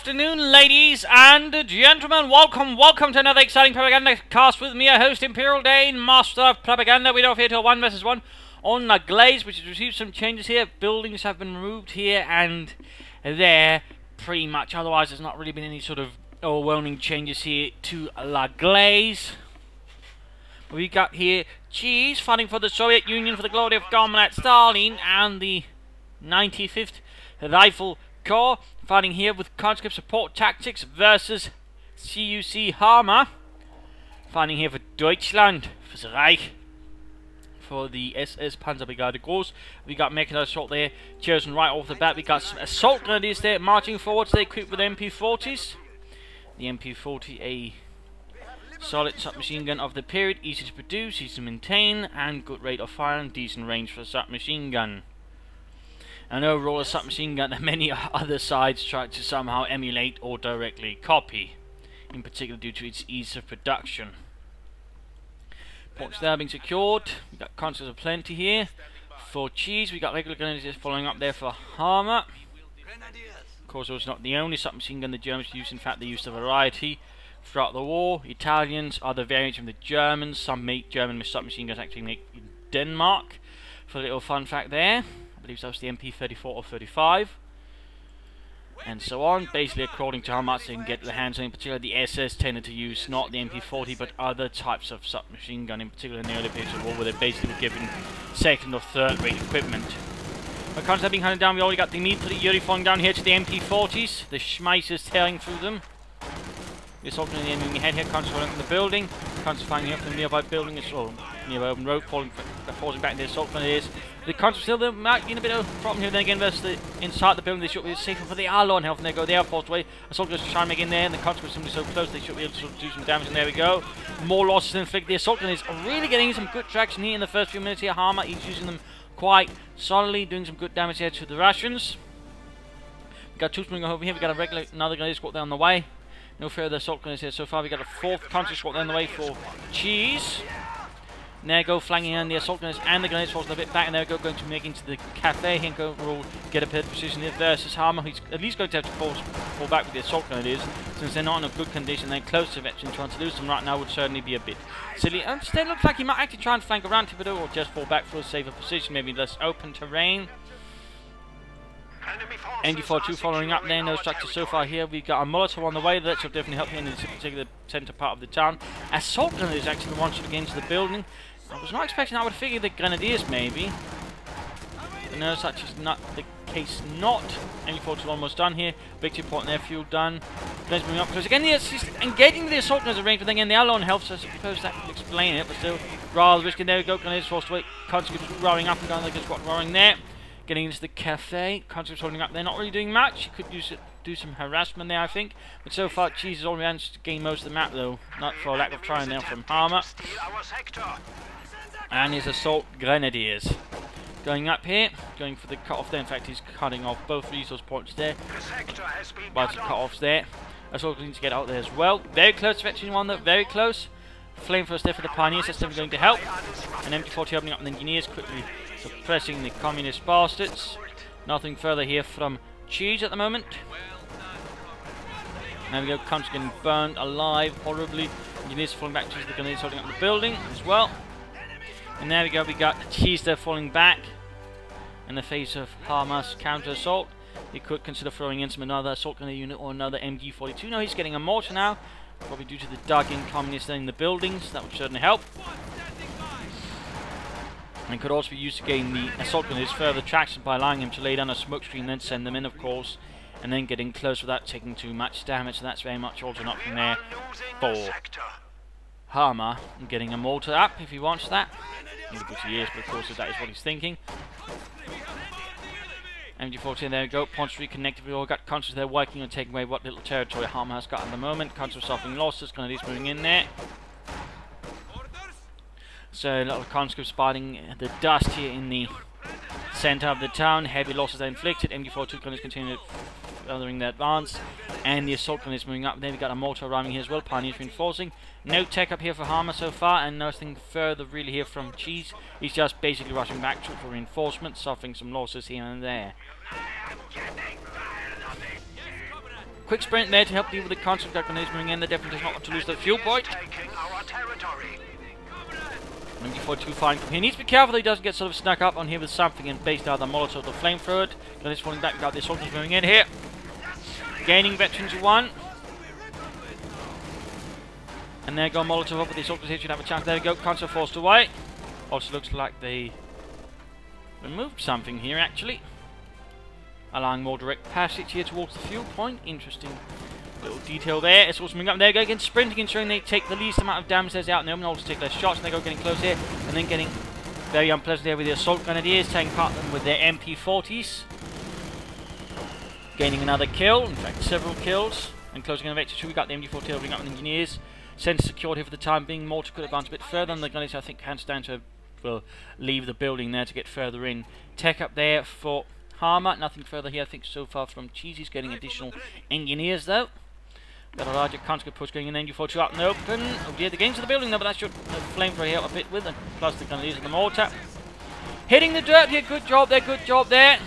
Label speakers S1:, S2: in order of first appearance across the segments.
S1: afternoon, ladies and gentlemen. Welcome to another exciting Propagandacast with me, a host, Imperial Dane, Master of Propaganda. We're off here to a 1 vs 1 on the Glaze, which has received some changes here. Buildings have been removed here and there, pretty much. Otherwise, there's not really been any sort of overwhelming changes here to La Glaze. We got here Cheese fighting for the Soviet Union for the glory of Comrade Stalin, and the 95th Rifle Corps fighting here with conscript support tactics versus COH2 Hama fighting here for Deutschland, for the Reich, for the SS Panzerbrigade Groß. We got mechanized assault there chosen right off the bat. We got some assault grenadiers there marching forwards. They're equipped with MP40s. The MP40, a solid submachine gun of the period, easy to produce, easy to maintain, and good rate of fire and decent range for a submachine gun. And overall, a submachine gun that many other sides try to somehow emulate or directly copy, in particular due to its ease of production. Ports there being secured. We got conscripts of plenty here. For Cheese, we got regular grenadiers following up there for Hama. Of course, it was not the only submachine gun the Germans used. In fact, they used a variety throughout the war. Italians, other variants from the Germans. Some German submachine guns actually make in Denmark. For a little fun fact there. I believe that was the MP34 or 35, and so on. Basically, according to how much they can get their hands on. In particular, the SS tended to use not the MP40 but other types of submachine gun, in particular in the early periods of war, where they basically were given second or third rate equipment. But constantly being hunted down, we already got the Dimitri Yuri falling down here to the MP40s. The Schmeissers tearing through them. We're assaulting the enemy ahead here, constantly in the building. Constantly finding up from the nearby building, or nearby open road, forcing back the assault grenadiers. The conscripts still there might be in a bit of a problem here. Then again, versus the inside the building, they should be safer for the Arlon health. And there go the Air Force way. Assault goes to try and make in there, and the conscripts are simply so close they should be able to do some damage. And there we go. More losses inflicted. The assault grenadiers are really getting some good traction here in the first few minutes here. Hama is using them quite solidly, doing some good damage here to the Russians. We got two spring over here. We got another grenadier squad there on the way. No further assault grenadiers here so far. We got a fourth conscript squad there on the way for Cheese. And there we go, flanking in the assault grenadiers and the grenadiers falls a bit back, and there we go, going to make into the cafe here and go overall get a better position here versus Hama, who's at least going to have to fall back with the assault grenadiers, since they're not in a good condition. They're close to veteran. Trying to lose them right now would certainly be a bit silly. Instead, it looks like he might actually try and flank around Thibodeau, or just fall back for a safer position, maybe less open terrain. ND42 following up there, no structure so far here. We've got a Molotov on the way, that should definitely help here in this particular centre part of the town. Assault grenadiers actually the one should get into the building. I was not expecting, I would figure the grenadiers maybe. But no, such is not the case. Not. ND42 almost done here. Victory point and airfield done. Grenadiers moving up close. Again, he's engaging the assault grenadiers range, but then again, the Alone helps, so I suppose that could explain it, but still rather risky. There we go, grenadiers forced away. Conscripts roaring up and down like a squad roaring there. Getting into the cafe, conscripts holding up. They're not really doing much. You could use it, do some harassment there, I think. But so far, Cheese has already managed to gain most of the map, though. Not for a lack of trying there from Hama. And his assault grenadiers going up here, going for the cut-off there. In fact, he's cutting off both resource points there. Bunch of cut-offs there. Assault needs to get out there as well. Very close to veteran one, though. Very close. Flamethrowers there for the Pioneers. That's definitely going to help. And MT40 opening up the Engineers quickly, suppressing the communist bastards. Nothing further here from Cheese at the moment. Now we go, country getting burned alive horribly. Engineers falling back to the grenades holding up the building as well. And there we go, we got Cheese there falling back in the face of Hama's counter assault. He could consider throwing in some another assault grenade unit or another MG42. No, he's getting a mortar now, probably due to the dug-in communists in the buildings. That would certainly help. And could also be used to gain the assault grenades further traction by allowing him to lay down a smoke screen, then send them in, of course, and then getting close without taking too much damage. So that's very much also an option there for Hama, and getting a mortar up if he wants that. Not because he is, but of course that is what he's thinking. MG14, there we go. Ponce reconnected. We all got conscripts there working on taking away what little territory Hama has got at the moment. Conscripts suffering losses, grenadiers moving in there. So a lot of conscripts spotting the dust here in the centre of the town. Heavy losses are inflicted. MG42 grenadiers continue furthering their advance. And the assault grenadiers moving up. Then we got a mortar arriving here as well. Pioneers reinforcing. No tech up here for Hama so far, and nothing further really here from Cheese. He's just basically rushing back for reinforcements, suffering some losses here and there. quick sprint there to help deal with the constant grenades moving in. They definitely does not want to lose the fuel point. MG42 flying from here. He needs to be careful that he doesn't get sort of snuck up on here with something and based out of the Molotov or flamethrower. Grenades falling back. We've got the soldiers moving in here. Gaining veterans 1. And there go Molotov up with the soldiers here. Should have a chance. There we go. Console forced away. Also looks like they removed something here actually. Allowing more direct passage here towards the fuel point. Interesting little detail there. It's also moving up. There, go again, sprinting, ensuring they take the least amount of damage that's out in the open. Also take less shots, and they go getting close here, and then getting very unpleasant there with the assault grenadiers, taking part of them with their MP40s. Gaining another kill, in fact several kills, and closing in on Vector 2. We got the MG40 opening up with engineers. Center secured here for the time being. Mortar could advance a bit further, and the grenadiers I think hands down to leave the building there to get further in. Tech up there for Hama. Nothing further here I think so far from Cheesy's getting additional engineers though. Got a larger conscript push going in, MG42 out in the open. Oh dear, the gains of the building though, but that should flamethrower here a bit with them. Plus the grenadiers and the mortar. Hitting the dirt here, good job there, good job there.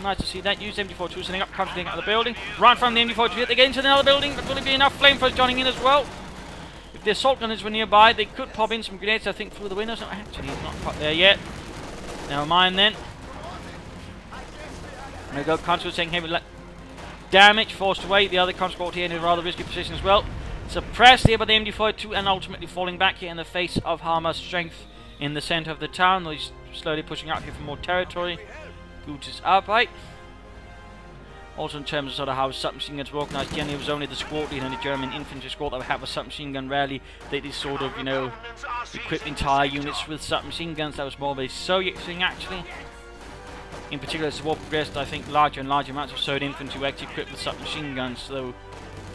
S1: Nice to see that. Use MG42 sending up, conscript out of the building. Right from the MG42 hit, they get into another building, but will it be enough flamethrowers joining in as well? If the assault gunners were nearby, they could pop in some grenades I think through the windows. No, actually it's not quite there yet. Never mind then. There we go, conscript taking heavy damage, forced away. The other conscript here in a rather risky position as well. Suppressed here by the MG42 and ultimately falling back here in the face of Hama's strength in the centre of the town. He's slowly pushing out here for more territory. Gutes Arbeit. Also in terms of sort of how submachine guns were organised, generally it was only the squad leader and the German infantry squad that would have a submachine gun. Rarely they did sort of, you know, equip entire units with submachine guns. That was more of a Soviet thing actually. In particular, as the war progressed, I think larger and larger amounts of Soviet infantry were actually equipped with submachine guns. So,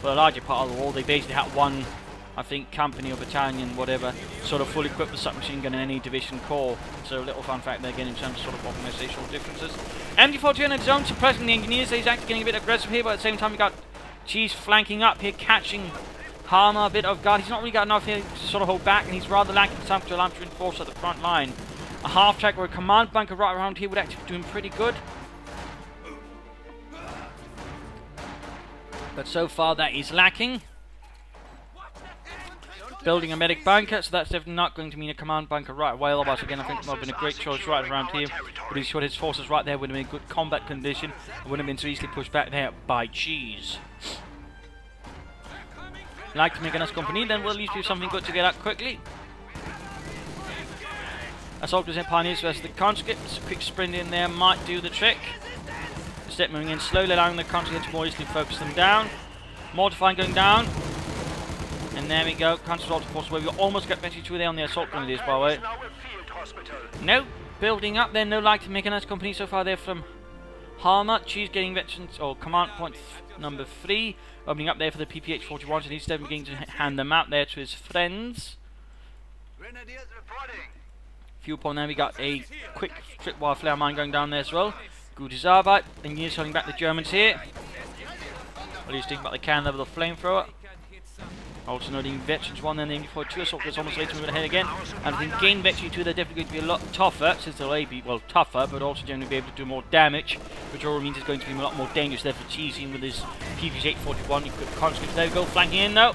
S1: for a larger part of the war, they basically had one, I think, company or battalion, whatever, sort of fully equipped with submachine gun in any division corps. So, a little fun fact there again in terms of sort of organisational differences. MG42 in his zone, suppressing the engineers. He's actually getting a bit aggressive here, but at the same time, we got Cheese flanking up here, catching Hama a bit off guard. He's not really got enough here to sort of hold back, and he's rather lacking time to allow him to reinforce at the front line. A half track or a command bunker right around here would actually be doing pretty good. But so far that is lacking. Building a medic bunker, so that's definitely not going to mean a command bunker right away. Otherwise, again, I think it would have been a great choice right around here. But he's shot his forces right there, would have been in good combat condition. It wouldn't have been so easily pushed back there by Cheese. Like to make a nice company, then we'll at least do something good to get out quickly. Assaulters and Pioneers versus the conscripts. Quick sprint in there might do the trick. Step moving in slowly, allowing the conscripts to more easily focus them down. Mortifying going down. And there we go. Conscripts also forced away. We almost got Betty 2 there on the assault grenadiers, by the way. No. Building up there. No like to make a nice company so far there from Hama. Cheese getting veterans, or command point number 3. Opening up there for the PPH-41. So he's definitely going to hand them out there to his friends.
S2: Grenadiers reporting.
S1: Fuel point there, we got a quick tripwire flare mine going down there as well. Gutes Arbeit. Engineers holding back the Germans here. What do you think about the cannon there with the flamethrower? Also noting veterans 1 then the MG42 assaulters almost ready to move ahead again. And I think gain veterans 2 they're definitely going to be a lot tougher, since they'll be, well, tougher, but also generally be able to do more damage, which all means it's going to be a lot more dangerous there for Cheesy with his PPH-41 equipped conscripts. There we go, flanking in though.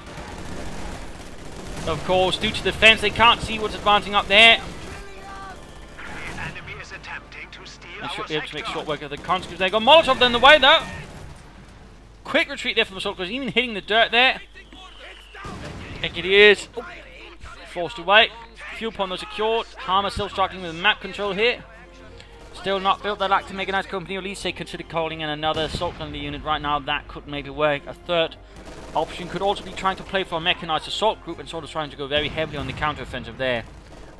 S1: Of course, due to the fence, they can't see what's advancing up there. They should be able to make short work of the conscripts. They got Molotov in the way though. Quick retreat there from the assault gunners, even hitting the dirt there. Heck it is. Oh. Forced away. Fuel point was secured. Hama still struggling with map control here. Still not built. They'd like to make a nice company, or at least they consider calling in another assault gunner unit right now. That could maybe work. A third option could also be trying to play for a mechanized assault group and sort of trying to go very heavily on the counter-offensive there.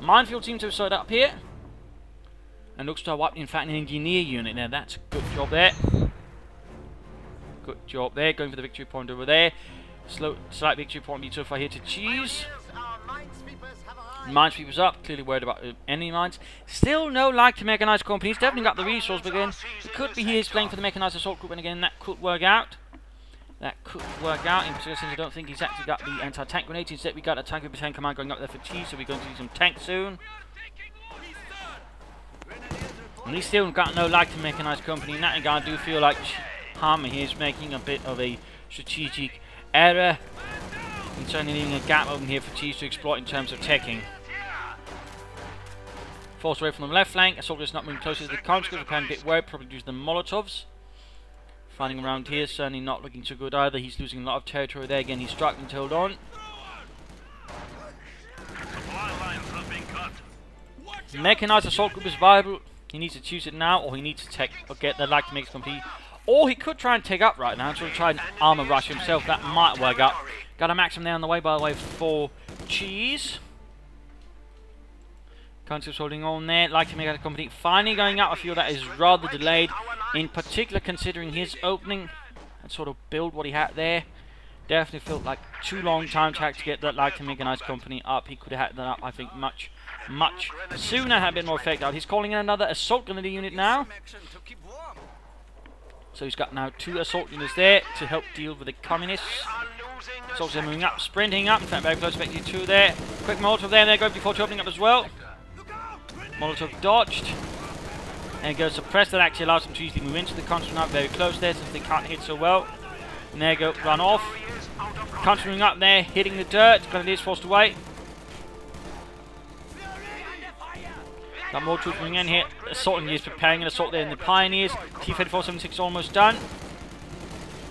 S1: Minefield seems to have set up here. And looks to have wiped, in fact, an engineer unit there. That's a good job there. Good job there. Going for the victory point over there. Slight victory point so far here to Cheese. Minesweepers up. Clearly worried about enemy mines. Still no like to mechanized company. He's definitely got the resource, but again, it could be he's playing for the mechanized assault group, and again, that could work out. That could work out, in particular since I don't think he's actually got the anti-tank grenades. Instead, we got a tank battalion command going up there for Cheese, so we're going to see some tanks soon. And he's still got no like to mechanized company. In that regard, I do feel like Hama here is making a bit of a strategic error. And certainly leaving a gap open here for Cheese to exploit in terms of teching. Forced away from the left flank. Assault is not moving closer to the conscripts. Apparently a bit worried, probably due to the Molotovs. Finding around here, certainly not looking so good either. He's losing a lot of territory there. Again, he's struck and held on. Mechanized assault group is viable. He needs to choose it now, or he needs to take or get the lag to make it complete. Or he could try and take up right now, to try and armor rush himself. That might work out. Got a maximum there on the way, by the way, for Cheese. Conscripts holding on there. Like to make it a complete. Finally going up. I feel that is rather delayed, in particular considering his opening and sort of build what he had there. Definitely felt like too long time to get that like to make a nice company up. He could have had that up, I think, much sooner, had a bit more effect out. He's calling in another assault grenadier unit now. So he's got now 2 assault units there to help deal with the communists. Assaults are moving up, sprinting up. In fact, very close to 2 there. Quick Molotov there, and there goes before opening up as well. Molotov dodged. And goes suppressed. That actually allows them to easily move into the conscript now. Very close there, since they can't hit so well. And there go, run off. Conscript moving up there, hitting the dirt. Grenadiers forced away. Got more troops moving in here. Assault engineers preparing an assault there in the Pioneers. T-3476 almost done.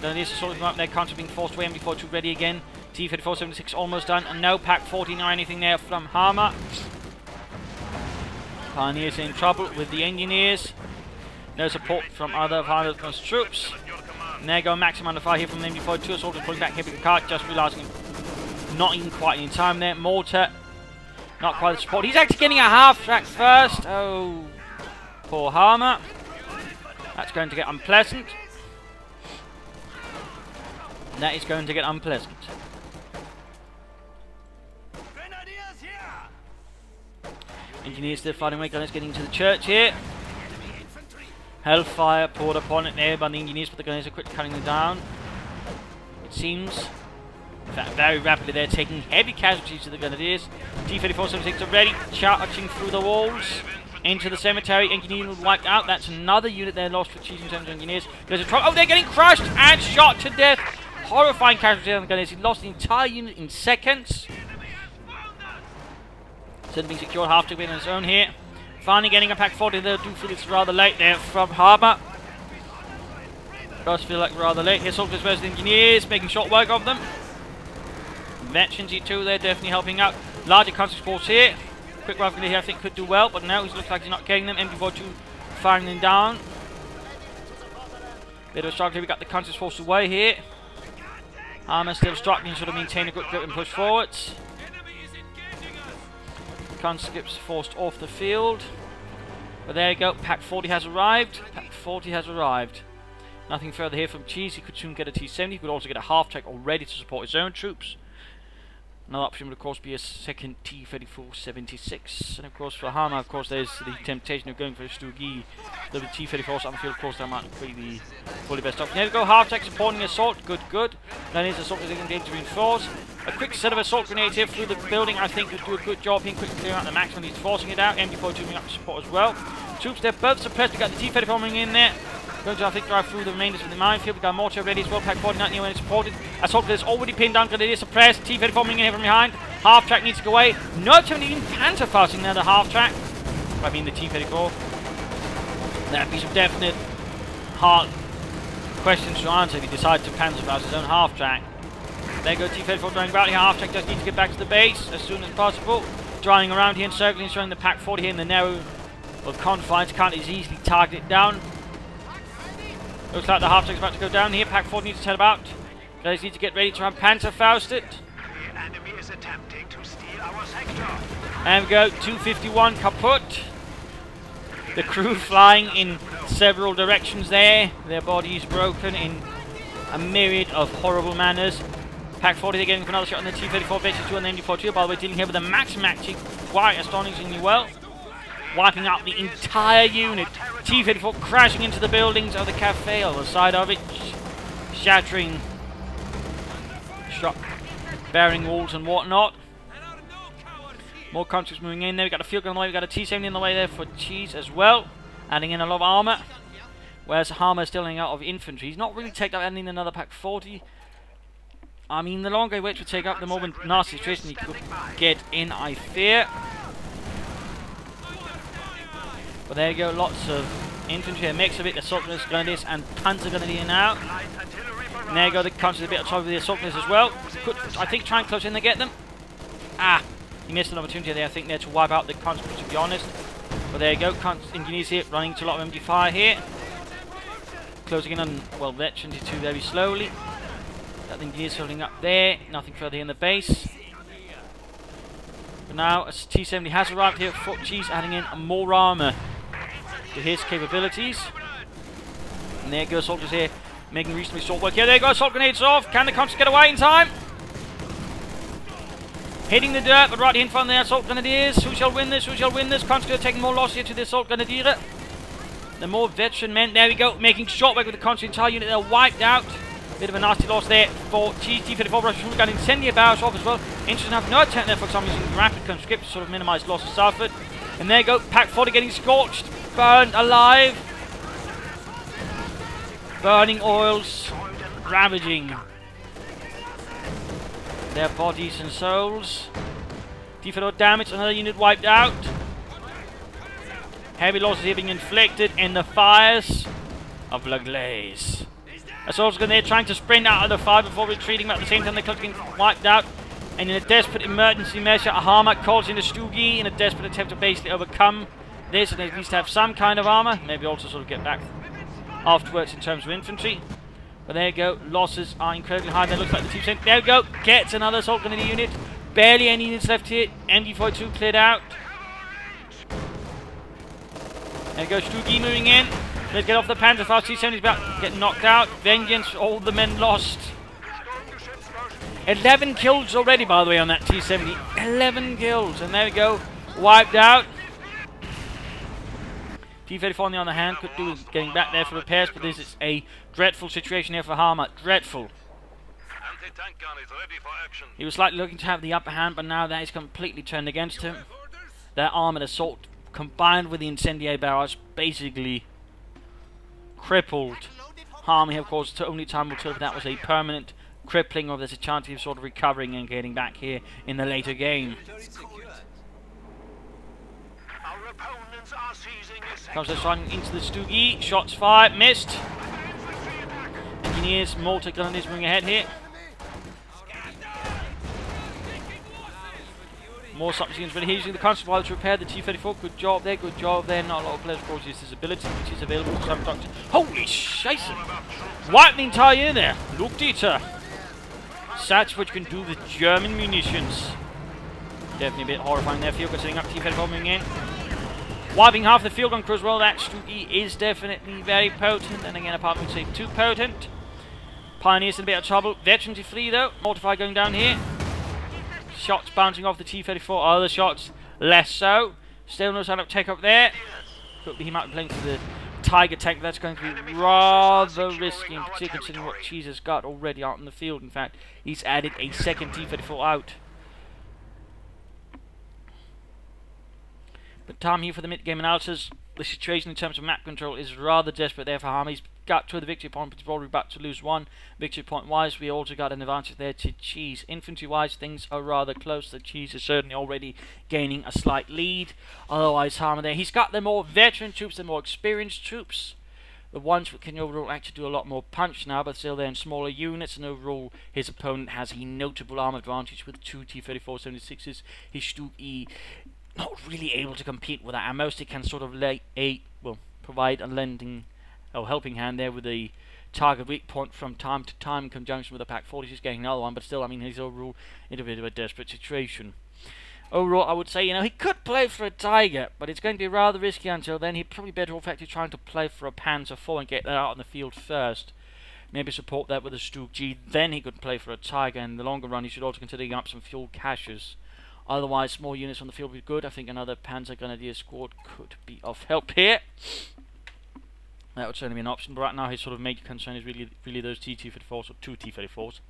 S1: Grenadiers assaulting up there. Conscript being forced away. MB42 ready again. T-3476 almost done. And no Pack 14 or anything there from Hama. Pioneers in trouble with the engineers. No support from other of Hama's troops. And there go maximum under fire here from the MB42. Assaulters pulling back here with the cart. Just realising not even quite in time there. Mortar. Not quite the support. He's actually getting a half track first. Oh, poor Hama. That's going to get unpleasant. That is going to get unpleasant. Engineers still fighting away. Gunners getting to the church here. Hellfire poured upon it there by the engineers, but the gunners are quickly cutting them down. It seems. In fact, very rapidly they're taking heavy casualties to the Grenadiers. T-3476 are ready, charging through the walls into the cemetery. Engineer wiped out. That's another unit they lost for Cheese in terms of engineers. There's a oh, they're getting crushed and shot to death. Horrifying casualties on the Grenadiers. He lost the entire unit in seconds. Certainly being secured half to win on his own here. Finally getting a Pack 40. They do feel it's rather late there from Hama. Does feel like rather late. Here, soldiers versus engineers, making short work of them. Veterans E2 there, definitely helping out. Larger conscript force here. Quick rifle here, I think, could do well, but now it looks like he's not getting them. MB42 firing them down. Bit of a struggle here. We got the conscript force away here. Armor still struggling, sort of maintain a good grip and push forwards. Conscripts forced off the field. But there you go, Pack 40 has arrived. Pack 40 has arrived. Nothing further here from Cheese. He could soon get a T-70. He could also get a half-track already to support his own troops. Another option would of course be a second T-3476. And of course for Hama, of course, there's the temptation of going for a Stugi. The T-34s on the field, of course, that might be the fully best option. Here we go, half-track supporting assault. Good. Then his assault is engaged to reinforce. A quick set of assault grenades here through the building, I think, would do a good job here. Quickly clearing out the maximum. He's forcing it out. MB42 moving up to support as well. Troops, they're both suppressed. We've got the T-34 coming in there. Going to, I think, drive through the remainders of the minefield. We've got mortar ready as well. Pack 49 near when it's supported. Assault is already pinned down. Grenadier suppressed. T-34 coming in here from behind. Half track needs to go away. Not even Panzerfausting there, the half track. I mean the T-34. That'd be some definite hard questions to answer if he decides to Panzerfaust his own half track. There go T-34 driving about here. Half track does need to get back to the base as soon as possible. Driving around here and circling, showing the Pack 40 here in the narrow of confines. Can't as easily target it down. Looks like the half track's about to go down here. Pack 40 needs to head about. Guys need to get ready to try and Panzerfaust it.
S2: The enemy is attempting to steal our sector.
S1: And we go, 251 kaput. The crew flying in several directions there. Their bodies broken in a myriad of horrible manners. Pack 40, they're getting another shot on the T-34 bases 2 and the MB42. By the way, dealing here with a maximum actually quite astonishingly well. Wiping out the entire unit. T-34 crashing into the buildings of the cafe on the side of it. Shattering shot bearing walls and whatnot. More conscripts moving in there. We've got a field gun on the way. We've got a T-70 on the way there for Cheese as well. Adding in a lot of armour. Whereas Hama is still running out of infantry. He's not really taken up adding in another Pack 40. I mean, the longer he waits to take up, the more nasty situation he could get in, I fear. But there you go, lots of infantry, a mix of it, assault grenadiers and panzer grenadier now. And there you go, the country's a bit on top of the assault grenadiers as well. Could, I think, try and close in to get them. Ah, he missed an opportunity there, I think, there to wipe out the country, to be honest. But there you go, engineers here running into a lot of empty fire here. Closing in on, well, Vet 22 very slowly. That engineers holding up there, nothing further in the base. But now, as T-70 has arrived here, Fort Cheese adding in more armour to his capabilities. And there go soldiers here, making reasonably short work here. There go, assault grenades off. Can the Consul get away in time? Hitting the dirt, but right in front of the assault grenadiers. Who shall win this? Who shall win this? Consul taking more loss here to the assault grenadier. The more veteran men, there we go, making short work with the Consul entire unit. They're wiped out. Bit of a nasty loss there for T-34 Russian. We've got incendiary barrage off as well. Interesting enough, no attempt there for some using rapid conscript to sort of minimise losses suffered. And there you go, Pack 40 getting scorched, burned alive. Burning oils, ravaging their bodies and souls. T-34 damage, another unit wiped out. Heavy losses here being inflicted in the fires of La Glaise. Assault's grenade trying to sprint out of the fire before retreating, but at the same time they're getting wiped out. And in a desperate emergency measure, Hama calls in a Stugi in a desperate attempt to basically overcome this and at least have some kind of armour. Maybe also sort of get back afterwards in terms of infantry. But there you go, losses are incredibly high. There looks like the team saying, there we go, gets another assault grenade unit. Barely any units left here. MD-42 cleared out. There you go, Stugi moving in. Let's get off the Panzer fast. T-70 is about to get knocked out. Vengeance, all the men lost. 11 kills already, by the way, on that T-70. 11 kills, and there we go, wiped out. T-34 on the other hand could do with getting back there for repairs, but this is a dreadful situation here for Hama. Dreadful. He was slightly looking to have the upper hand, but now that is completely turned against him. Their armoured assault, combined with the incendiary barrage, basically crippled Hama. Of course, only time will tell if that was a permanent crippling or there's a chance of sort of recovering and getting back here in the later game. Comes this one into the Stugi. Shots fired, missed. Engineers, mortar gunners moving ahead here. More submachines ready. He's using the constant while to repair the T-34. Good job there, good job there. Not a lot of players, of course, use this ability, which is available to some doctors. Holy shite! Wipe the entire year there. Looked at her. Such what you can do with German munitions. Definitely a bit horrifying there. Field gun setting up, T-34 moving in. Wiping half the field gun crew as well. That Stugi is definitely very potent. And again, apart from say too potent. Pioneers in a bit of trouble. Veterans free though. Mortify going down here. Shots bouncing off the T-34. Other shots less so. Still knows how to take up there. Could be he might be playing for the Tiger tank. That's going to be rather risky, in particular considering what Cheese has got already out in the field. In fact, he's added a second T-34 out. But time here for the mid-game analysis. The situation in terms of map control is rather desperate there for Hama. He's got to the victory point, but he's probably about to lose one. Victory point-wise, we also got an advantage there to Cheese. Infantry-wise, things are rather close. The Cheese is certainly already gaining a slight lead. Otherwise, Hama there. He's got the more veteran troops, the more experienced troops. The ones who can overall actually do a lot more punch now, but still they're in smaller units, and overall his opponent has a notable arm advantage with two T-34-76s. His Stugi not really able to compete with that, and mostly can sort of provide a lending or helping hand there with a target weak point from time to time in conjunction with the Pack 40. He's getting another one, but still, I mean, he's overall in a bit of a desperate situation. Overall, I would say, you know, he could play for a Tiger, but it's going to be rather risky until then. He'd probably better off actually trying to play for a Panzer IV and get that out on the field first. Maybe support that with a Stugi, then he could play for a Tiger. In the longer run, he should also consider getting up some fuel caches. Otherwise, small units on the field would be good. I think another Panzer Grenadier squad could be of help here. That would certainly be an option, but right now his sort of major concern is really those T-34s, or two T-34s.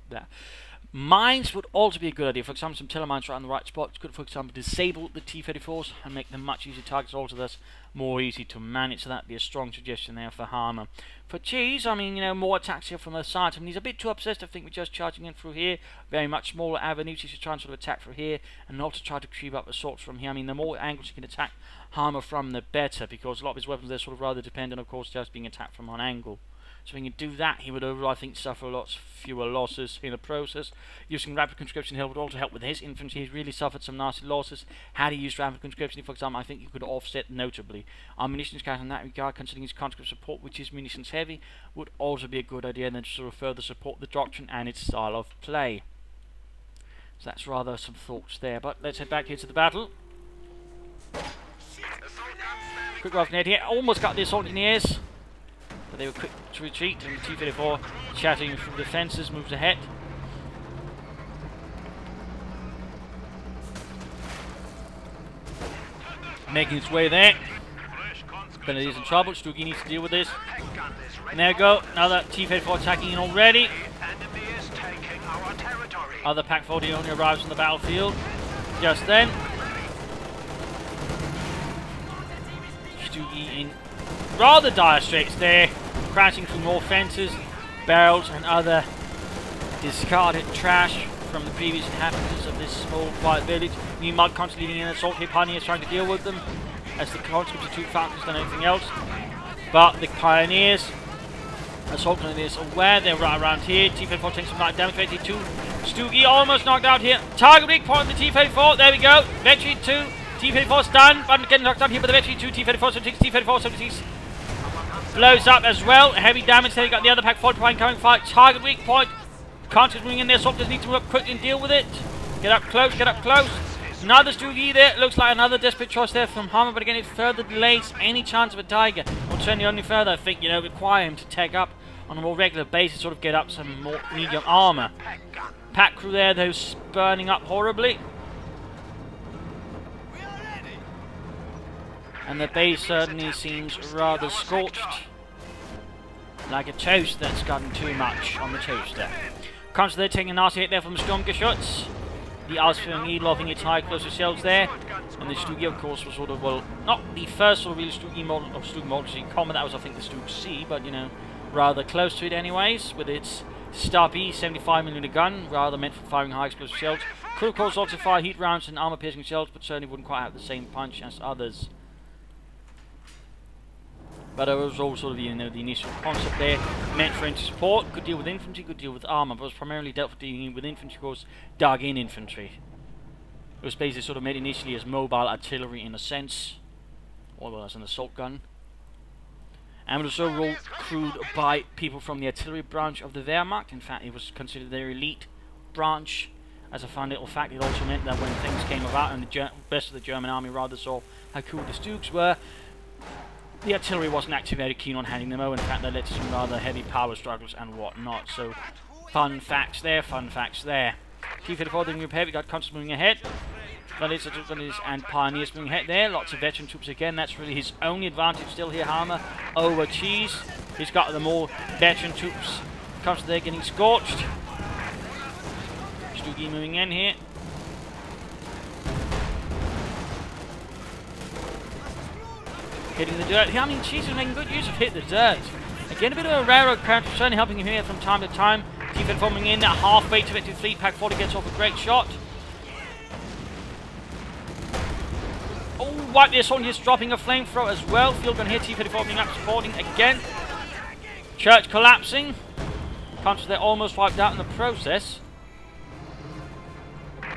S1: Mines would also be a good idea. For example, some telemines right in the right spot could, for example, disable the T-34s and make them much easier targets, also thus more easy to manage. So that'd be a strong suggestion there for Hama. For Cheese, I mean, you know, more attacks here from the side. I mean, he's a bit too obsessed, I think, with just charging in through here. Very much smaller avenues. He should try and sort of attack through here and also try to creep up assaults from here. I mean, the more angles he can attack Hama from, the better, because a lot of his weapons, they're sort of rather dependent, of course, just being attacked from one angle. So if he can do that, he would overall, I think, suffer a lot fewer losses in the process. Using rapid conscription here would also help with his infantry. He's really suffered some nasty losses. Had he used rapid conscription, for example, I think he could offset notably. Our munitions count in that regard, considering his conscript support, which is munitions heavy, would also be a good idea, and then to sort of further support the doctrine and its style of play. So that's rather some thoughts there. But let's head back here to the battle. Quick rough net here. Almost got the assault engineers, but they were quick to retreat, and the T-34 shattering through the fences moves ahead. Making its way there. Benedict's in trouble. Stugi needs to deal with this. And there we go. Another T-34 attacking in already. Other Pack 40 only arrives on the battlefield just then. Stugi in rather dire straits there, crashing through more fences, barrels and other discarded trash from the previous inhabitants of this small quiet village. New mud constantly leading in assault here. Pioneers trying to deal with them as the conscripts are too focused on anything else. But the Pioneers, assault is aware they're right around here. T-34 takes some light damage. 22. Stugi almost knocked out here. Target weak point on the T-34. There we go. Vetri 2. T-34 stunned, but getting knocked out here by the Vetri 2. T-34 76. T-34 76. Blows up as well. Heavy damage there. You got the other Pack 40 coming fight. Target weak point. Conscripts moving in there. Soldiers need to move up quickly and deal with it. Get up close. Get up close. Another Stugi there. Looks like another desperate choice there from Hama, but again, it further delays any chance of a Tiger. Or certainly only further, I think, you know, require him to take up on a more regular basis, sort of get up some more medium armor. Pack crew there, those burning up horribly. And the base certainly seems rather scorched. Like a toast that's gotten too much on the toaster. Comes there taking a nasty hit there from Sturmgeschütz. The Ausführung E loving its high closer shells there. And the Stugi, of course, was sort of, well, not the first sort of really Stugi model of Stug model common. That was, I think, the Stug C, but, you know, rather close to it anyways, with its Stab E 75mm gun, rather meant for firing high explosive shells. Could, of course, also fire heat rounds and armor-piercing shells, but certainly wouldn't quite have the same punch as others. But it was all sort of, you know, the initial concept there, meant for infantry support. Could deal with infantry, could deal with armor, but was primarily dealt for dealing with infantry, of course, dug-in infantry. It was basically sort of made initially as mobile artillery in a sense, although as an assault gun. And was overall crewed by people from the artillery branch of the Wehrmacht. In fact, it was considered their elite branch. As a fun little fact, it also meant that when things came about and the rest of the German army rather saw how cool the Stugs were, the artillery wasn't actually very keen on handing them over. In fact, they led to some rather heavy power struggles and whatnot. So, fun facts there, fun facts there. T-34 doing repair, we got Conscripts moving ahead. Valets and Pioneers moving ahead there. Lots of veteran troops again. That's really his only advantage still here, Hama, over Cheese. He's got the more veteran troops. Comes there getting scorched. Stugi moving in here. Hitting the dirt. I mean, Cheese is making good use of hit the dirt. Again, a bit of a railroad character, certainly helping him here from time to time. T-34 forming in at halfway to victory fleet. Pack 40 gets off a great shot. Oh, wipe the assault, he's dropping a flamethrower as well. Field gun here, T-34 being up supporting again. Church collapsing. Conscious they're almost wiped out in the process.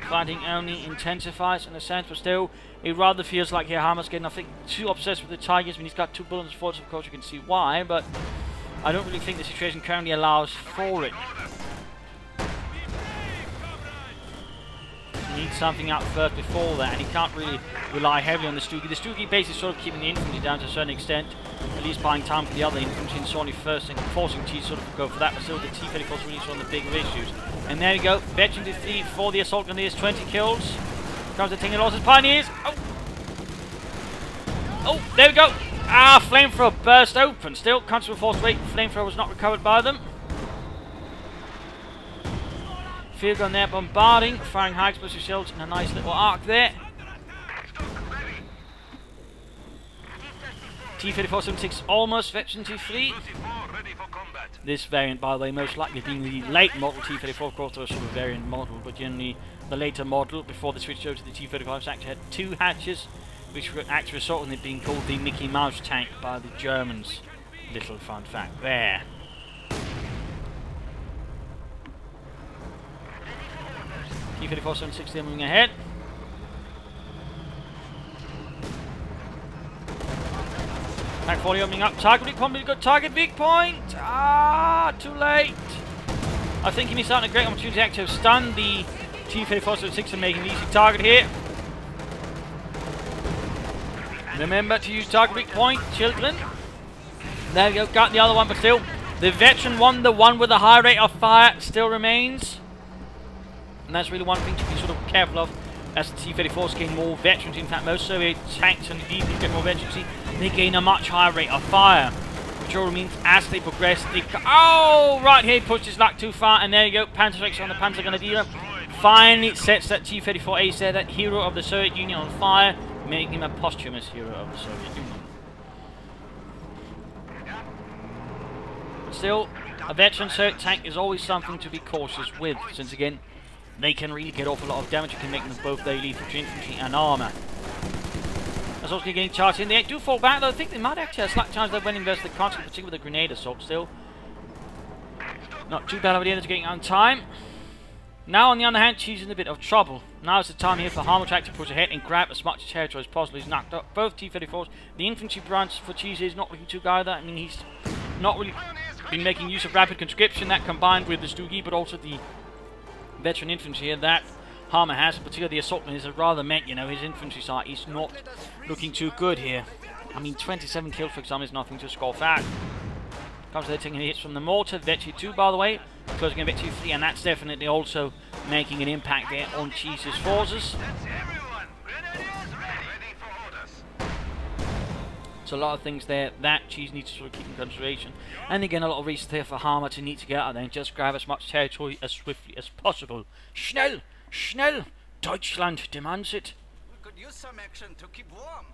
S1: Fighting only intensifies in a sense, but still, it rather feels like here Hama's getting, I think, too obsessed with the Tigers. When he's got 2 bullets forward, of course you can see why, but I don't really think the situation currently allows for it. He needs something out first before that, and he can't really rely heavily on the Stugi. The Stugi base is sort of keeping the infantry down to a certain extent, at least buying time for the other infantry, and certainly forcing T sort of go for that, but still the T-34 is really sort of the bigger issues. And there you go, veteran defeat for the Assault Grenadiers, 20 kills. Comes the taking losses, Pioneers. Oh! Oh, there we go! Ah, flamethrower burst open. Still, Conscript forced wait, flamethrower was not recovered by them. field gun there, bombarding, firing high explosive shells in a nice little arc there. T-34-76 almost veteran free. This variant, by the way, most likely being the late model T-34, of course, there was sort of variant model, but generally the later model, before they switched over to the T-35, actually had 2 hatches, which were actually resulting in it being called the Mickey Mouse tank by the Germans. Little fun fact there. T-34-76 there moving ahead. Tank 40 opening up. Target weak point. Good target weak point. Ah, too late. I think he missed out on a great opportunity to actually stun the T-34-76 and make an easy target here. Remember to use target weak point, children. There we go. Got the other one, but still, the veteran one, the one with the high rate of fire, still remains. And that's really one thing to be sort of careful of as the T-34s gain more veterans. In fact, most Soviet tanks and DPs get more veterans. They gain a much higher rate of fire, which all means as they progress, they oh, right here, he pushed his luck too far, and there you go, Panzer on the Panzer Grenadier finally sets that T-34 ace there, that hero of the Soviet Union, on fire, making him a posthumous hero of the Soviet Union. But still, a veteran Soviet tank is always something to be cautious with, since again, they can really get off a lot of damage. You can make them both very lethal to infantry and armour. That's also getting charged in. They do fall back, though. I think they might actually have a slight chance of winning versus the constant, particularly with the grenade assault still. Not too bad of idea, they're getting on time. Now, on the other hand, Cheese is in a bit of trouble. Now is the time here for Hama to push ahead and grab as much territory as possible. He's knocked up both T-34s. The infantry branch for Cheese is not looking too good either. I mean, he's not really been making use of rapid conscription, that combined with the Stugi, but also the veteran infantry here that Hama has, particularly the assaultman, is rather meant, you know, his infantry side is not looking too good here. I mean, 27 kills, for example, is nothing to scoff at. Comes there taking hits from the mortar, Vetchi 2, by the way, closing in Vetchi 3, and that's definitely also making an impact there on Cheese's forces. So a lot of things there that Cheese needs to sort of keep in consideration. And again, a lot of reasons there for Hama to need to get out there and just grab as much territory as swiftly as possible. Schnell! Schnell! Deutschland demands it.
S2: We could use some action to keep warm.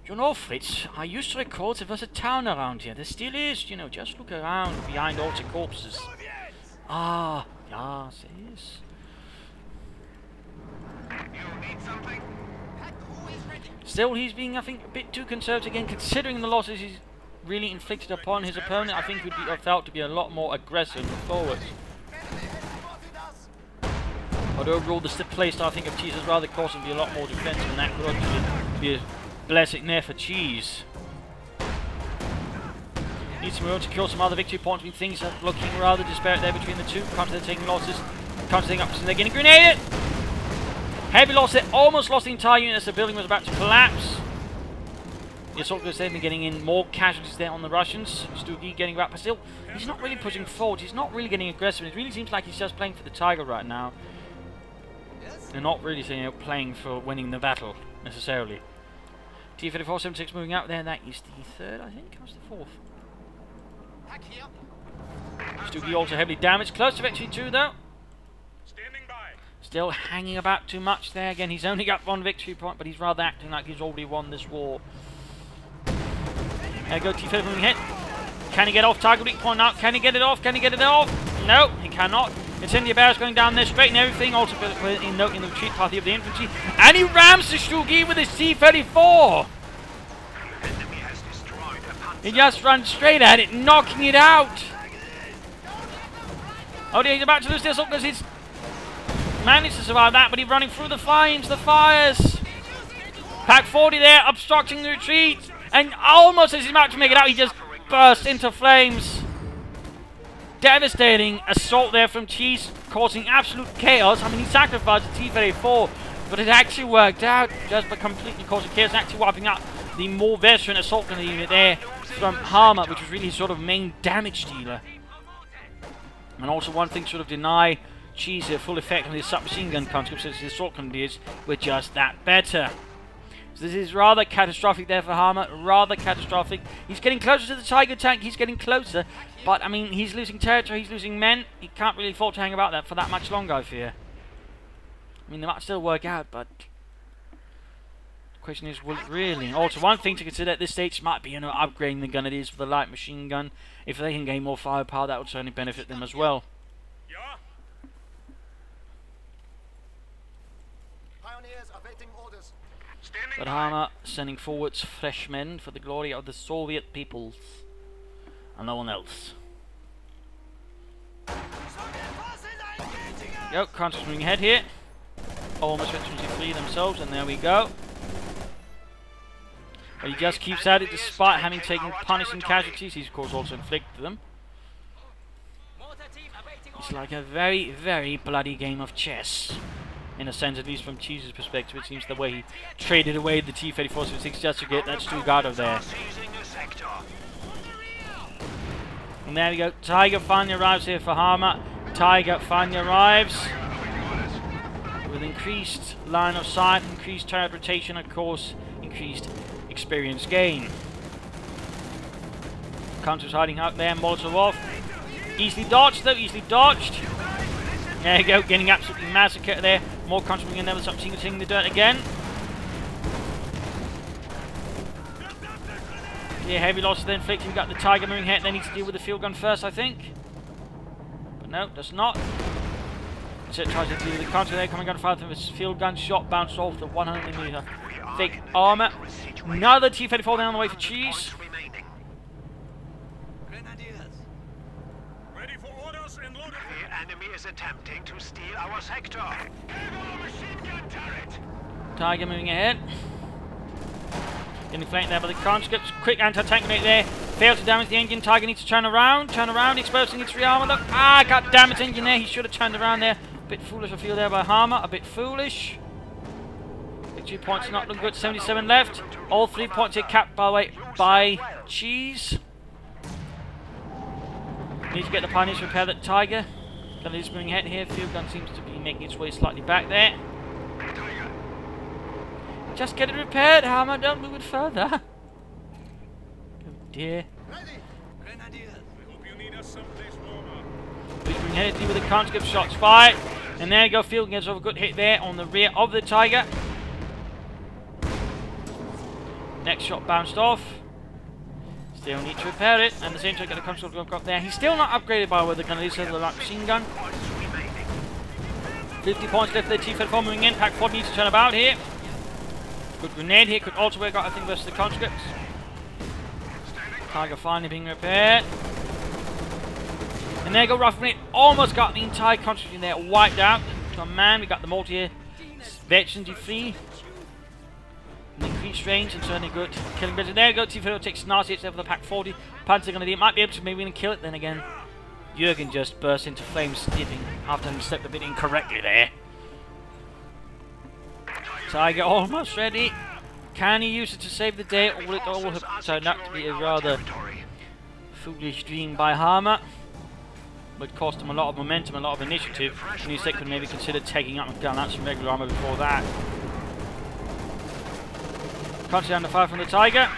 S1: You know, Fritz, I used to recall there was a town around here. There still is, you know, just look around behind all the corpses. Ah, yes, it is.
S2: You need something?
S1: Still, he's being, I think, a bit too conservative again, considering the losses he's really inflicted upon his opponent. I think he would be felt to be a lot more aggressive forwards. But overall, the playstyle, I think, of Cheese is rather cautious and be a lot more defensive, and that could actually be a blessing there for Cheese. Needs to move on to kill some other victory points. I mean, things are looking rather disparate there between the two. Contra, they're taking losses. Contra taking up, and they're getting grenaded. Heavy loss there, almost lost the entire unit as the building was about to collapse. The assault goes there, they're getting in more casualties there on the Russians. Stugi getting back, but still, he's not really pushing forward. He's not really getting aggressive. It really seems like he's just playing for the Tiger right now. And not really, you know, playing for winning the battle, necessarily. T-34-76 moving out there, that is the third, I think. How's the fourth? Stugi also heavily damaged. Close to victory too, though. Still hanging about too much there. Again, he's only got one victory point, but he's rather acting like he's already won this war. There you go, T-34 moving hit. Can he get off target weak point now? Can he get it off? Can he get it off? No, he cannot. Incendiary barrels going down there, straight and everything. Also in the retreat party of the infantry. And he rams the Stugi with his T-34. He just runs straight at it, knocking it out. Oh dear, he's about to lose this up because he's managed to survive that, but he's running through the flames, the fires. Pack 40 there, obstructing the retreat. And almost as he's about to make it out, he just bursts into flames. Devastating assault there from Cheese, causing absolute chaos. I mean, he sacrificed the T-34, but it actually worked out just by completely causing chaos, actually wiping out the more veteran assault unit there from Hama, which was really his sort of main damage dealer. And also one thing sort of deny Cheese a full effect on his submachine gun conscripts, since his assault grenadiers were just that better. This is rather catastrophic there for Hama, rather catastrophic. He's getting closer to the Tiger tank, he's getting closer, but I mean, he's losing territory, he's losing men. He can't really afford to hang about that for that much longer, I fear. I mean, they might still work out, but the question is, will it really? Also, one thing to consider at this stage might be, you know, upgrading the gun it is for the light machine gun. If they can gain more firepower, that would certainly benefit them as well. But Hama sending forwards fresh men for the glory of the Soviet peoples and no one else. Yo, Contras moving ahead here. Almost Infantry free themselves, and there we go. But he just keeps at it despite having taken punishing casualties. He's of course also inflicted them. It's like a very, very bloody game of chess. In a sense, at least from Cheese's perspective, it seems the way he traded away the T-34-76 just to get that Stuttgart there. And there we go. Tiger finally arrives here for Hama. Tiger finally arrives with increased line of sight, increased turret rotation, of course, increased experience gain. Contras hiding out there. Molotov off. Easily dodged, though. Easily dodged. There you go, getting absolutely massacred there. More Contras moving in there with something in the dirt again. Yeah, heavy losses then inflicted. We've got the Tiger moving ahead. They need to deal with the field gun first, I think. But no, does not. So it tries to deal with the Contras there. Coming on fire with his field gun shot, bounced off the 100mm thick armor. Another T-34 then on the way for Cheese.
S2: Attempting to steal our sector.
S1: Tiger moving ahead. Getting flanked there by the conscripts. Quick anti-tank right there. Failed to damage the engine. Tiger needs to turn around. Turn around. Exposing its rear armor. Look. Ah, got damaged engine there. He should have turned around there. A bit foolish, I feel, there by Hama. A bit foolish. Victory points not looking good. 77 left. All 3 points here capped, by the way, by Cheese. Need to get the Pioneers to repair that Tiger. Gun is moving ahead here. Field gun seems to be making its way slightly back there. Just get it repaired, Hama. Don't move it further. Oh dear. He's moving ahead with the conscript shots fired. And there you go. Field gets off a good hit there on the rear of the Tiger. Next shot bounced off. Still need to repair it, and at the same time get the console gun up there. He's still not upgraded by where the gun is, so the light machine gun. 50 points left for the T-34 moving in. Pack 4 needs to turn about here. Good grenade here, could also work out, I think, versus the conscripts. Tiger finally being repaired. And there you go, rough grenade. Almost got the entire conscript in there wiped out. To a man, we got the multi here. Veteran defeat. Increased range and certainly good killing ability. There you go, T-34 takes nasty hits there for the Pack 40. Panzer gonna do it, might be able to maybe even kill it. Then again, Jürgen just burst into flames, skipping after having stepped a bit incorrectly there. Tiger almost ready. Can he use it to save the day, or will it all have turned out to be a rather foolish dream by Hama? Would cost him a lot of momentum, a lot of initiative. And he could maybe consider taking up and down out some regular armor before that. Constantly under fire from the Tiger.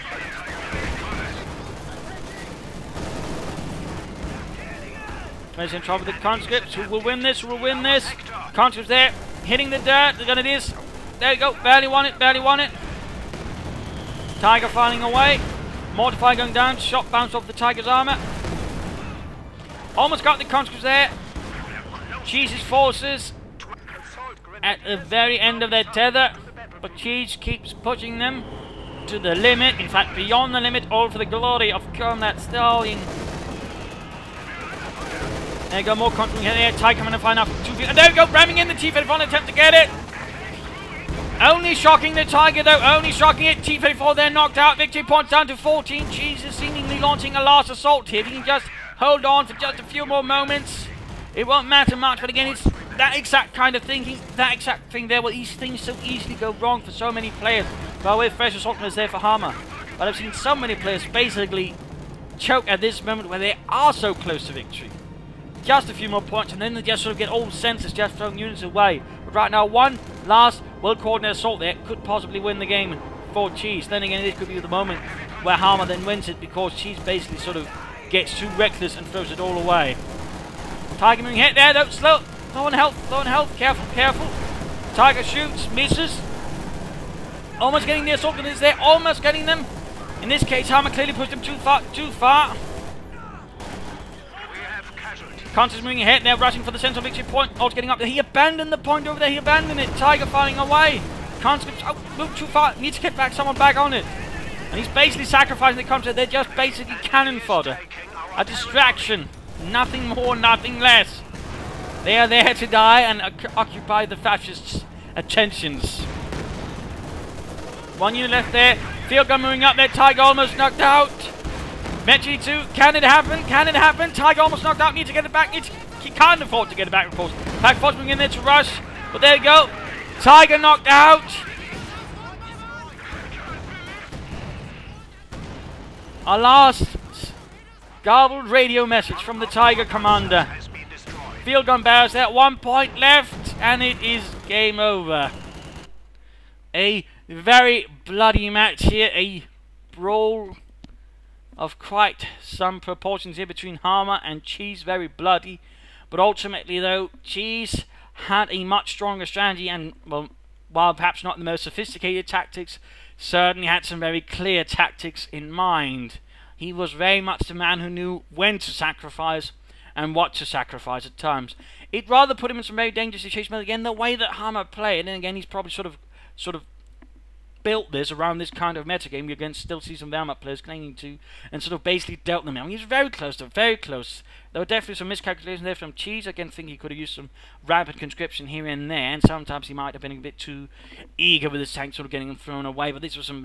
S1: Plays in trouble with the conscripts. Who will win this? Who will win this? Conscripts there, hitting the dirt. The gun it is. There you go. Barely won it. Barely won it. Tiger filing away. Mortify going down. Shot bounced off the Tiger's armor. Almost got the conscripts there. Cheese's forces at the very end of their tether, but Cheese keeps pushing them to the limit, in fact beyond the limit, all for the glory of that Stallion. There you go, more control here. There, Tiger coming to find out 2 feet. And there we go, ramming in the T-34 attempt to get it. Only shocking the Tiger though, only shocking it. T-34 there knocked out. Victory points down to 14. Cheese is seemingly launching a last assault here. If he can just hold on for just a few more moments, it won't matter much. But again, it's that exact kind of thinking, that exact thing there where these things so easily go wrong for so many players. By the way, fresh assault is there for Hama. But I've seen so many players basically choke at this moment where they are so close to victory. Just a few more points and then they just sort of get all senses, just throwing units away. But right now, one last well-coordinated assault there could possibly win the game for Cheese. Then again, this could be the moment where Hama then wins it, because Cheese basically sort of gets too reckless and throws it all away. Tiger moving hit there, though, slow. Low on health, careful, careful. Tiger shoots, misses. Almost getting the assault gunners there, almost getting them. In this case, Hama clearly pushed him too far. Constance moving ahead, they're rushing for the central victory point. Ult's getting up there, he abandoned the point over there, he abandoned it. Tiger firing away. Constance, oh, moved too far, needs to get back, someone back on it. And he's basically sacrificing the Constance, they're just basically cannon fodder. A distraction, nothing more, nothing less. They are there to die and occupy the fascists' attentions. One unit left there. Field gun moving up there. Tiger almost knocked out. Metri 2. Can it happen? Can it happen? Tiger almost knocked out. Needs to get it back. He can't afford to get it back, of course. Pack Force moving in there to rush. But there you go. Tiger knocked out. Our last garbled radio message from the Tiger commander. Field gun barrels there, 1 point left, and it is game over. A very bloody match here, a brawl of quite some proportions here between Hama and Cheese, very bloody. But ultimately though, Cheese had a much stronger strategy and, well, while perhaps not the most sophisticated tactics, certainly had some very clear tactics in mind. He was very much the man who knew when to sacrifice and what to sacrifice at times. It rather put him in some very dangerous situations, but again, the way that Hama played, and again, he's probably sort of built this around this kind of metagame. You again still see some Valmont players claiming to, and sort of basically dealt them. I mean, he was very close. There were definitely some miscalculations there from Cheese. Again, think he could have used some rapid conscription here and there, and sometimes he might have been a bit too eager with his tank, sort of getting them thrown away. But this was some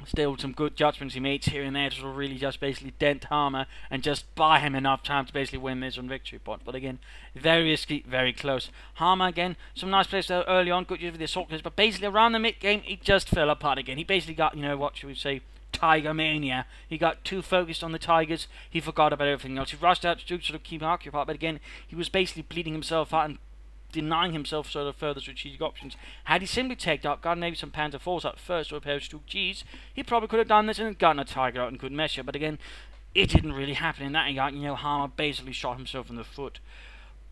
S1: still some good judgments he made here and there to sort of really just basically dent Hama and just buy him enough time to basically win this on victory point. But again, very risky, very close. Hama again, some nice plays there early on, good use with the assault gunners, but basically around the mid game, he just fell apart again. He basically got, you know, what should we say, Tiger mania. He got too focused on the Tigers, he forgot about everything else. He rushed out to sort of keep him occupied, but again, he was basically bleeding himself out and denying himself sort of further strategic options. Had he simply taken up, gotten maybe some Panther 4s up first or a pair of Stu Cheese, he probably could have done this and gotten a Tiger out and could measure. But again, it didn't really happen in that regard. You know, Hama basically shot himself in the foot.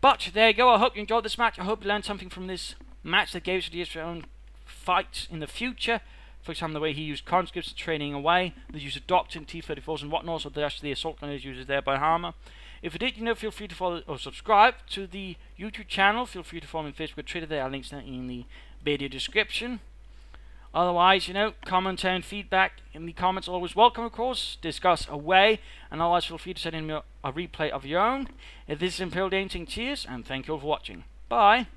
S1: But there you go. I hope you enjoyed this match. I hope you learned something from this match that gave us ideas for your own fights in the future. For example, the way he used conscripts training away, the use of Doctrine, T-34s and whatnot, so that's the assault gunners used there by Hama. If you did, you know, feel free to follow or subscribe to the YouTube channel. Feel free to follow me on Facebook or Twitter. There are links in the video description. Otherwise, you know, comment and feedback in the comments always welcome, of course. Discuss away. And otherwise, feel free to send in a replay of your own. If this is Imperial Dancing, cheers, and thank you all for watching. Bye.